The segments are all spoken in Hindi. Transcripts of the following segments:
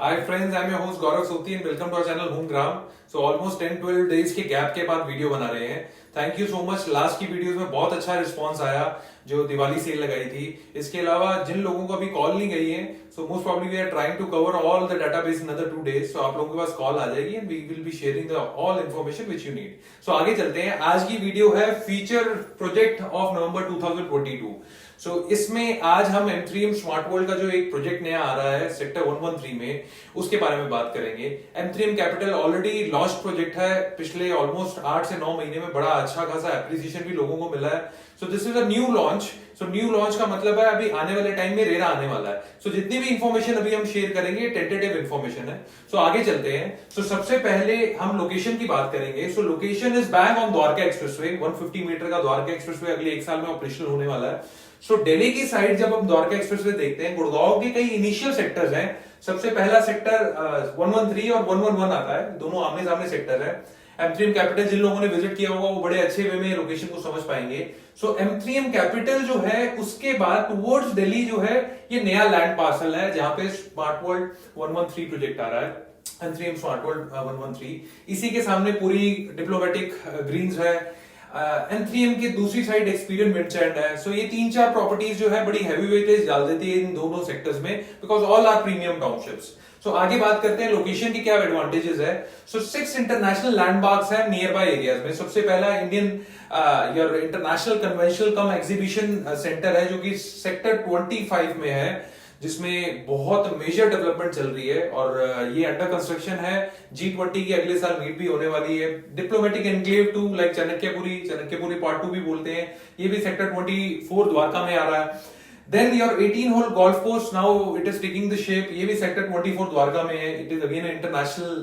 Hi friends, I'm your host Gaurav Soti and welcome to our channel Homegram. So almost 10-12 days के गैप के बाद वीडियो बना रहे हैं. Thank you so much. Last की वीडियोस में बहुत अच्छा रिस्पांस आया जो दिवाली सेल लगाई थी. इसके अलावा जिन लोगों को अभी कॉल नहीं गई है, so most probably we are trying to cover all the database in another 2 days. So आप लोगों के पास कॉल आ जाएगी and we will be sharing the all information which you need. So आगे चलते हैं. आज की वीडियो है feature project of November 2022. So इसमें आज हम M3M स्मार्ट वर्ल्ड का जो एक प्रोजेक्ट नया आ रहा है सेक्टर 113 में, उसके बारे में बात करेंगे. M3M capital already launch project है. पिछले ऑलमोस्ट 8 से 9 महीने में बड़ा अच्छा खासा एप्रिसिएशन भी लोगों को मिला है. सो this is a new launch. So new launch का मतलब है अभी आने वाले टाइम में रेरा आने वाला है. सो जितनी भी इंफॉर्मेशन अभी हम शेयर करेंगे टेंटेटिव इंफॉर्मेशन है. सो आगे चलते हैं. सो सबसे पहले हम लोकेशन की बात करेंगे. So location is bang on Dwarka expressway. 150 metre का द्वारका एक्सप्रेसवे अगले 1 साल में ऑपरेशनल होने वाला है. सो दिल्ली की साइड जब हम द्वारका एक्सप्रेसवे देखते हैं, गुड़गांव के कई इनिशियल सेक्टर्स हैं. सबसे पहला सेक्टर 113 और 111 आता है. दोनों आमने सामने सेक्टर है. M3M कैपिटल जिन लोगों ने विजिट किया होगा वो बड़े अच्छे वे में लोकेशन को समझ पाएंगे. सो M3M कैपिटल जो है उसके बाद टुवर्ड्स दिल्ली जो है ये नया लैंड पार्सल है जहां पे स्मार्ट वर्ल्ड 113 प्रोजेक्ट आ रहा है. M3M smart world 113. इसी के सामने पूरी डिप्लोमेटिक ग्रीन्स है. M3M की दूसरी साइड एक्सपीरियंस मिडचैंड है. सो ये 3-4 प्रॉपर्टीज जो है बड़ी हैवी वेटेज डाल देती है इन दोनों सेक्टर्स में because all are premium townships. So आगे बात करते हैं लोकेशन की क्या एडवांटेजेस है. सो 6 इंटरनेशनल लैंडमार्क्स हैं नियर बाय एरियाज में. सबसे पहला Indian your international conventional cum exhibition centre है जो कि सेक्टर 25 में है, जिसमें बहुत मेजर डेवलपमेंट चल रही है और ये अंडर कंस्ट्रक्शन है. G20 की अगले साल मीट भी होने वाली है. Diplomatic enclave 2 like Chanakyapuri part 2 भी बोलते हैं, ये भी सेक्टर 24 द्वारका में आ रहा है. Then your 18-hole golf course now it is taking the shape. ये भी सेक्टर 24 द्वारका में है. It is again international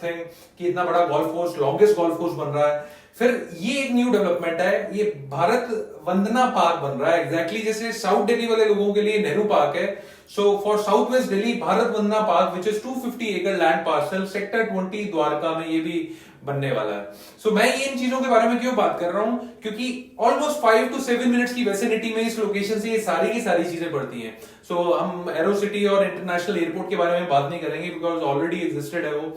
thing कि इतना बड़ा golf course, longest golf course बन रहा है. फिर ये एक न्यू डेवलपमेंट है, ये भारत वंदना पार्क बन रहा है. एग्जैक्टली जैसे साउथ दिल्ली वाले लोगों के लिए नेहरू पार्क है. So for south west Delhi Bharat Vandana park which is 250 एकड़ लैंड पार्सल सेक्टर 20 द्वारका में ये भी बनने वाला है. सो मैं ये इन चीजों के बारे में क्यों बात कर रहा हूं, क्योंकि ऑलमोस्ट 5 to 7 मिनट्स की वेसिनिटी में इस लोकेशन से ये सारी की सारी चीजें पड़ती हैं. सो हम एरो सिटी और इंटरनेशनल एयरपोर्ट के बारे में बात नहीं करेंगे बिकॉज ऑलरेडी एग्जिस्टेड है वो.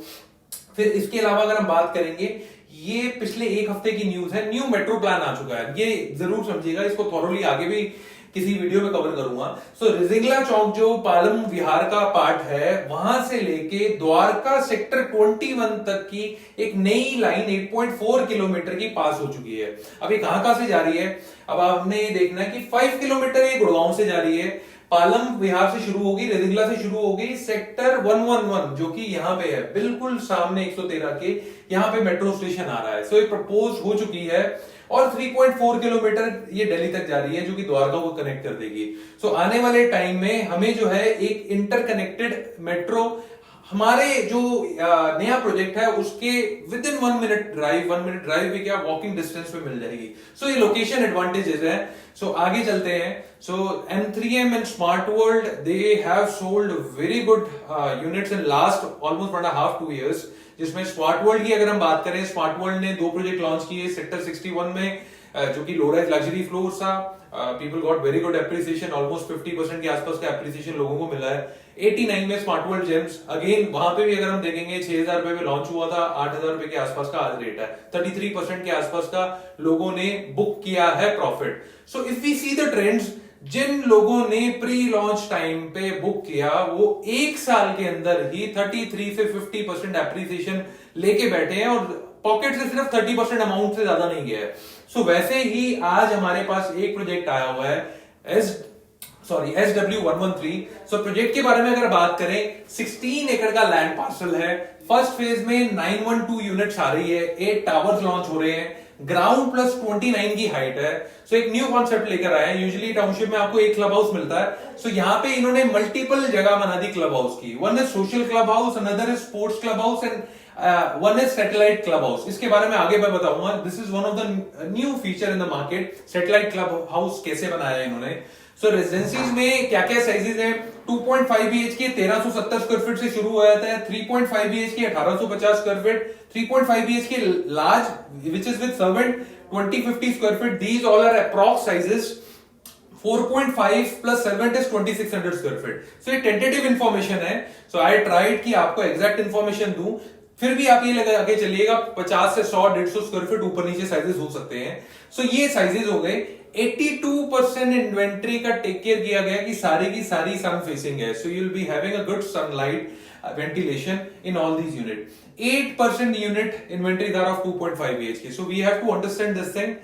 फिर इसके अलावा अगर हम बात करेंगे, ये पिछले 1 हफ्ते की न्यूज है, न्यू मेट्रो प्लान आ चुका है. ये जरूर समझिएगा, इसको थॉरोली आगे भी किसी वीडियो में कवर करूंगा. सो रिजिंगला चौक जो पालम विहार का पार्ट है वहां से लेके द्वारका सेक्टर 21 तक की एक नई लाइन 8.4 किलोमीटर की पास हो चुकी है. अब ये कहां से जा रही है, अब आपने ये देखना है कि 5 किलोमीटर ये गुड़गांव से जा रही है, पालम विहार से शुरू होगी, रेजिंगला से शुरू होगी, सेक्टर 111 जो कि यहाँ पे है बिल्कुल सामने 113 के, यहाँ पे मेट्रो स्टेशन आ रहा है. सो ये प्रपोज हो चुकी है और 3.4 किलोमीटर ये दिल्ली तक जा रही है जो कि द्वारका को कनेक्ट कर देगी. सो आने वाले टाइम में हमें जो है एक इंटरकनेक्टेड मेट्रो हमारे जो नया प्रोजेक्ट है उसके विद इन 1 मिनट ड्राइव भी क्या वॉकिंग डिस्टेंस पे मिल जाएगी. सो ये लोकेशन एडवांटेजेस है. सो आगे चलते हैं. सो M3M and smart world they have sold very good units in last almost 1.5-2 years. जिसमें स्मार्ट वर्ल्ड की अगर हम बात करें, स्मार्ट वर्ल्ड ने 2 प्रोजेक्ट लॉन्च किए सेक्टर 61 में जो कि लो राइज लग्जरी फ्लोर था. People got very good appreciation, almost 50% के आसपास का एप्रिसिएशन लोगों को मिला है. 89 में स्मार्ट वर्ल्ड जेम्स, अगेन वहां पे भी अगर हम देखेंगे 6,000 रुपए में लॉन्च हुआ था, 8,000 रुपए के आसपास का आज रेट है. 33% के आसपास का लोगों ने बुक किया है profit. So if we see the trends, जिन लोगों ने प्री लॉन्च टाइम पे बुक किया वो 1 साल के अंदर ही 33 से 50% एप्रिसिएशन लेके बैठे हैं और पॉकेट से सिर्फ 30% अमाउंट से ज्यादा नहीं गया है. सो वैसे ही आज हमारे पास एक प्रोजेक्ट आया हुआ है SW113. सो प्रोजेक्ट के बारे में अगर बात करें, 16 एकड़ का लैंड पार्सल है. फर्स्ट फेज में 912 यूनिट्स आ रही है, 8 टावर्स लॉन्च हो रहे हैं, ग्राउंड प्लस 29 की हाइट है. सो एक न्यू कॉन्सेप्ट लेकर आए हैं. यूजुअली टाउनशिप में आपको एक क्लब हाउस मिलता है. सो यहाँ पे इन्होंने मल्टीपल जगह बना दी क्लब हाउस की. One is social club house, another is sports club house and one is satellite club house. इसके बारे में आगे मैं बताऊंगा. This is one of the new feature in the market. Satellite club house कैसे बनाया है इन्होंने. सो रेजिडेंसीज में क्या क्या साइजेस है, 2.5 BHK 1370 स्क्वायर फीट से शुरू हो जाता है, 3.5 BHK 1850 square feet, 3.5 BHK large which is with servant 2050 square feet. These all are approx sizes. 4.5 plus servant is 2600 square feet. So ये टेंटेटिव इंफॉर्मेशन है। सो आई ट्राइड कि आपको एग्जैक्ट इंफॉर्मेशन दूं, फिर भी आप ये लगा के चलिएगा 50 से 100 150 स्क्वायर फीट ऊपर नीचे साइजेस हो सकते हैं। सो ये साइजेस हो गए। 82% इन्वेंट्री का टेक केयर किया गया कि सारी की सारी सन फेसिंग है। So you will be having a good sunlight ventilation in all these units. 8% unit inventory are of 2.5 BHK. So we have to understand this thing.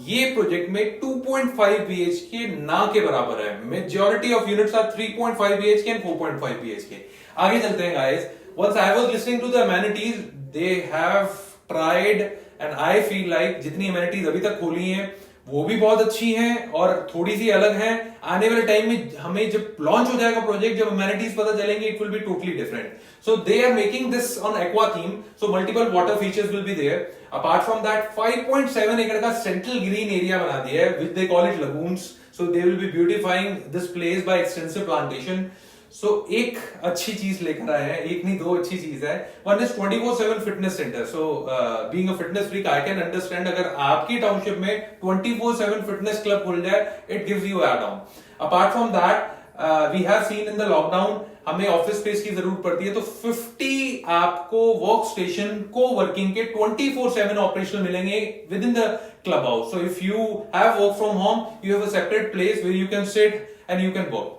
ये प्रोजेक्ट में 2.5 BHK ना के बराबर है। Majority of units are 3.5 BHK and 4.5 BHK. आगे चलते हैं guys. Once I was listening to the amenities, they have tried and I feel like जितनी amenities अभी तक खोली हैं वो भी बहुत अच्छी हैं और थोड़ी सी अलग हैं। आने वाले टाइम में हमें जब लॉन्च हो जाएगा प्रोजेक्ट, जब अमेनिटीज पता चलेंगे, it will be totally different. So they are making this on aqua theme, so multiple water features will be there. Apart from that 5.7 acre का सेंट्रल ग्रीन एरिया बना दिया है, which they call it lagoons. So they will be beautifying this place by extensive plantation. So एक अच्छी चीज लेकर आए हैं, एक नहीं दो अच्छी चीज है। One is 24/7 fitness centre. So being a fitness freak I can understand, अगर आपकी टाउनशिप में 24/7 फिटनेस क्लब खुल जाए, it gives you add on. Apart from that we have seen in the lockdown हमें ऑफिस स्पेस की जरूरत पड़ती है, तो 50 आपको वर्क स्टेशन को वर्किंग के 24/7 ऑपरेशनल मिलेंगे within the club house. So if you have work from home, you have a separate place where you can sit and you can work.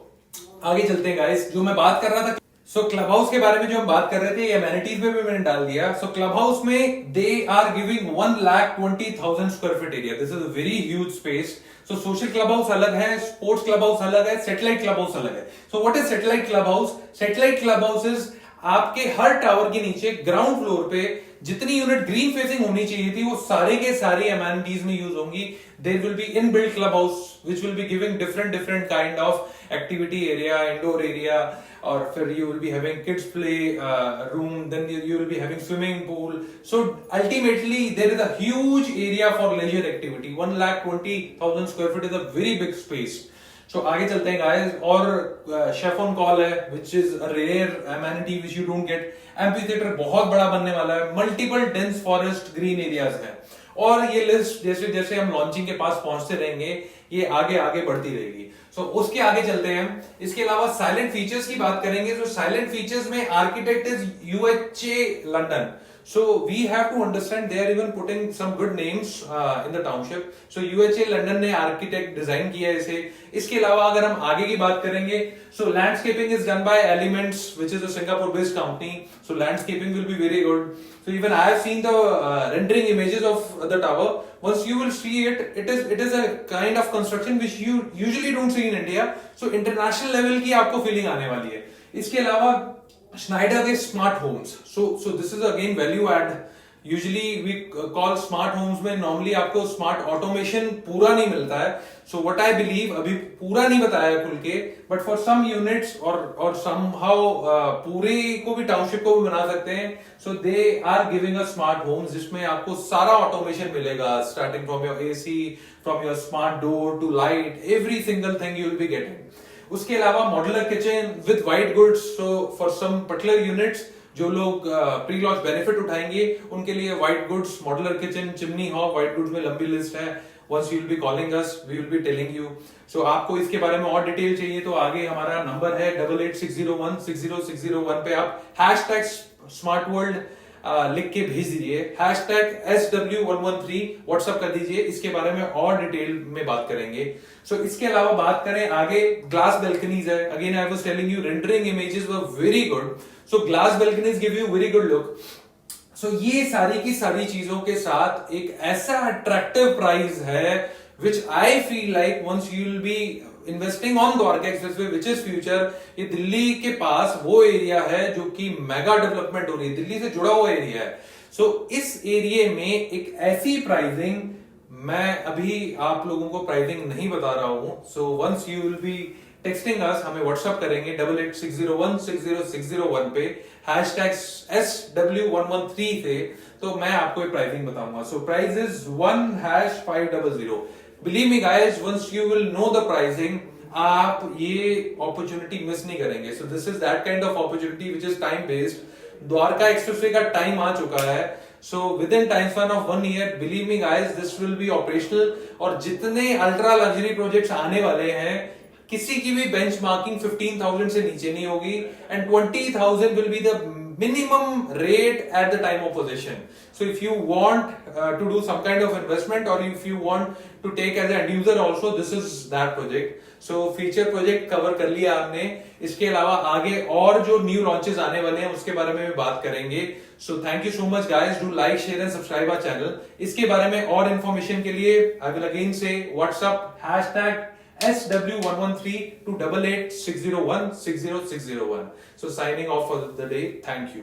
आगे चलते हैं गाइस। जो मैं बात कर रहा था, सो क्लब हाउस के बारे में जो हम बात कर रहे थे, एमेनिटीज में भी मैंने डाल दिया। सो क्लब हाउस में they are giving 1,20,000 square feet area. This is a very huge space. So social club house अलग है, स्पोर्ट्स क्लब हाउस अलग है, सैटेलाइट क्लब हाउस अलग है। So what is satellite club house? Satellite club house is आपके हर टावर के नीचे ग्राउंड फ्लोर पे जितनी यूनिट ग्रीन फेसिंग होनी चाहिए थी, वो सारे के सारी एमेनिटीज में यूज होंगी। There will be in built club house which will be giving different kind of activity area, indoor area, और फिर you will be having kids play room, then you will be having swimming pool. So ultimately there is a huge area for leisure activity. 1,20,000 square feet is a very big space. So आगे चलते हैं guys। और शेफ ऑन कॉल है, which is a rare amenity which you don't get. Amphitheater बहुत बड़ा बनने वाला है, multiple dense forest green areas है, और ये लिस्ट जैसे जैसे हम लॉन्चिंग के पास पहुंचते रहेंगे, ये आगे आगे बढ़ती रहेगी। सो उसके आगे चलते हैं हम। इसके अलावा साइलेंट फीचर्स की बात करेंगे। तो साइलेंट फीचर्स में architect is UHA London. So we have to understand they are even putting some good names in the township. So UHA London ने आर्किटेक्ट डिजाइन किया है इसे। इसके अलावा अगर हम आगे की बात करेंगे, so landscaping is done by Elements, which is a Singapore based company. So landscaping will be very good. So even I have seen the rendering images of the tower. Once you will see it, it is a kind of construction which you usually don't see in India. So international level की आपको फीलिंग आने वाली है। इसके अलावा Schneider is smart homes. So this is again value add. Usually we call smart homes में normally आपको smart automation पूरा नहीं मिलता है। So what I believe, अभी पूरा नहीं बताया खुल के, but for some units और somehow पूरे को भी टाउनशिप को भी बना सकते हैं। So they are giving us smart homes जिसमें आपको सारा automation मिलेगा, starting from your AC, from your smart door to light, every single thing you will be getting. उसके अलावा modular kitchen with white goods. So for some particular units जो लोग प्री लॉन्च बेनिफिट उठाएंगे, उनके लिए white goods, modular kitchen, chimney hob, white goods में लंबी लिस्ट है। Once you will be calling us, we will be telling you. So आपको इसके बारे में और डिटेल चाहिए तो आगे हमारा नंबर है 8860160601 पे आप #SmartWorld लिख के भेज दीजिए, #SW113 व्हाट्सएप कर दीजिए। इसके बारे में और डिटेल में बात करेंगे। सो इसके अलावा बात करें आगे, ग्लास बैल्कनीज है। Again I was telling you, rendering images were very good. So glass balconies give you very good look. So ये सारी की सारी चीजों के साथ एक ऐसा अट्रैक्टिव प्राइस है which I feel like once you will be investing on Dwarka expressway which is future, ये दिल्ली के पास वो एरिया है जो कि मेगा डेवलपमेंट हो रही है, दिल्ली से जुड़ा हुआ एरिया है। सो इस एरिया में एक ऐसी प्राइसिंग, मैं अभी आप लोगों को प्राइसिंग नहीं बता रहा हूं। So once you will be texting us, हमें व्हाट्सएप करेंगे 8860160601 पे #SW113 से, तो मैं आपको प्राइसिंग बताऊंगा। So price is 1#500। Believe me guys, once you will know the pricing, आप ये अपॉर्चुनिटी मिस नहीं करेंगे। So this is that kind of opportunity which is time based. Dwarka expressway का टाइम आ चुका है। So within time span of 1 year, believe me guys, this will be operational. और जितने अल्ट्रा लग्जरी प्रोजेक्ट्स आने वाले हैं, किसी की भी बेंचमार्किंग 15,000 से नीचे नहीं होगी, and 20,000 will be the minimum rate at the time of possession. So if you want to do some kind of investment, or if you want to take as an end user also, this is that project. So feature project cover कर लिया आपने. इसके अलावा आगे और जो न्यू लॉन्चेस आने वाले हैं उसके बारे में भी बात करेंगे. So thank you so much guys. Do like, share and subscribe our channel. इसके बारे में और इन्फॉर्मेशन के लिए आई विल अगेन से WhatsApp #SW113 to 888601 60601. So signing off for the day. Thank you.